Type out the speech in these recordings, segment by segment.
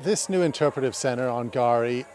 This new interpretive centre on Gari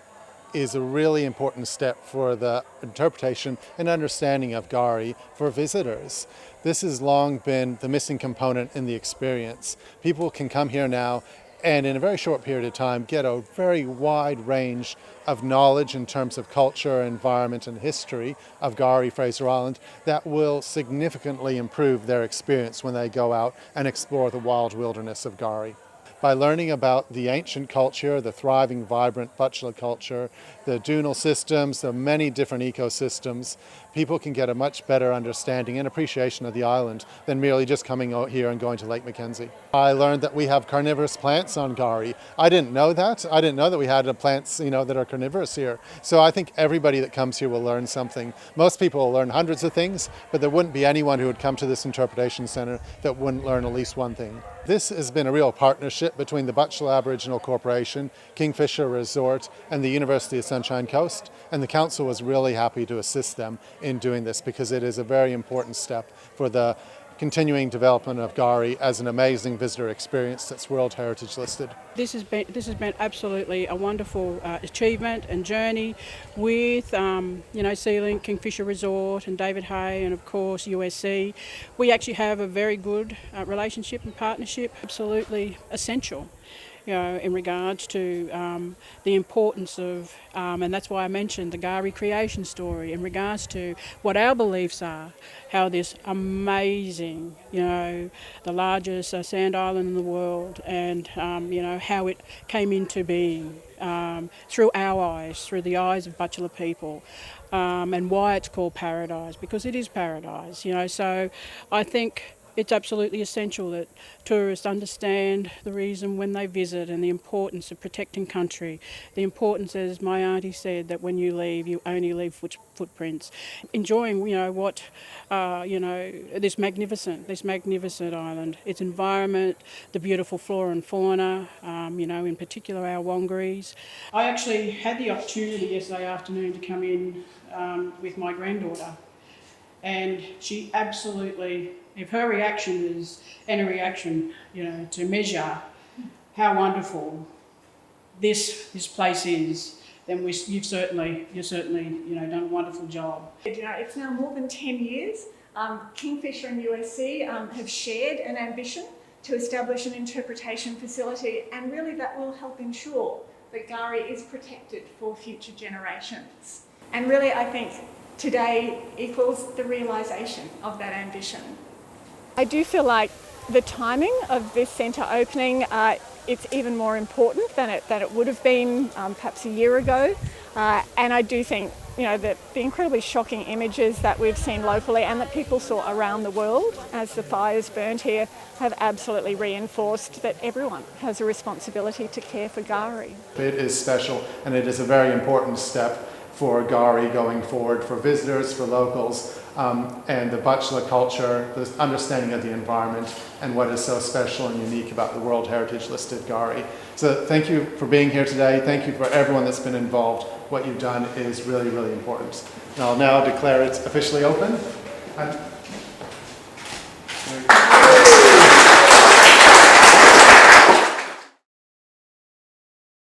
is a really important step for the interpretation and understanding of Gari for visitors. This has long been the missing component in the experience. People can come here now and in a very short period of time get a very wide range of knowledge in terms of culture, environment and history of Gari, Fraser Island that will significantly improve their experience when they go out and explore the wild wilderness of Gari. By learning about the ancient culture, the thriving, vibrant Butchulla culture, the dunal systems, the many different ecosystems, people can get a much better understanding and appreciation of the island than merely just coming out here and going to Lake Mackenzie. I learned that we have carnivorous plants on Gari. I didn't know that. I didn't know that we had plants, that are carnivorous here. So I think everybody that comes here will learn something. Most people will learn hundreds of things, but there wouldn't be anyone who would come to this interpretation centre that wouldn't learn at least one thing. This has been a real partnership between the Butchulla Aboriginal Corporation, Kingfisher Resort and the University of Sunshine Coast, and the Council was really happy to assist them in doing this because it is a very important step for the continuing development of Gari as an amazing visitor experience that's World Heritage listed. This has been absolutely a wonderful achievement and journey with SeaLink, Kingfisher Resort and David Hay and of course USC. We actually have a very good relationship and partnership, absolutely essential. In regards to the importance of, and that's why I mentioned the Gari creation story, in regards to what our beliefs are, how this amazing, the largest sand island in the world, and how it came into being through our eyes, through the eyes of Butchulla people, and why it's called paradise, because it is paradise. So I think it's absolutely essential that tourists understand the reason when they visit and the importance of protecting country. The importance, as my auntie said, that when you leave, you only leave footprints. Enjoying, this magnificent island, its environment, the beautiful flora and fauna, in particular our wongaries. I actually had the opportunity yesterday afternoon to come in with my granddaughter, and she absolutely, if her reaction is any reaction, to measure how wonderful this place is, then you've certainly done a wonderful job. It's now more than 10 years. Kingfisher and USC have shared an ambition to establish an interpretation facility, and really that will help ensure that Gari is protected for future generations. And really I think today equals the realisation of that ambition. I do feel like the timing of this centre opening, it's even more important than it would have been perhaps a year ago. And I do think, that the incredibly shocking images that we've seen locally and that people saw around the world as the fires burnt here have absolutely reinforced that everyone has a responsibility to care for Gari. It is special and it is a very important step for Gari going forward, for visitors, for locals, and the Butchulla culture, the understanding of the environment, and what is so special and unique about the World Heritage listed Gari. So thank you for being here today. Thank you for everyone that's been involved. What you've done is really, really important. And I'll now declare it officially open.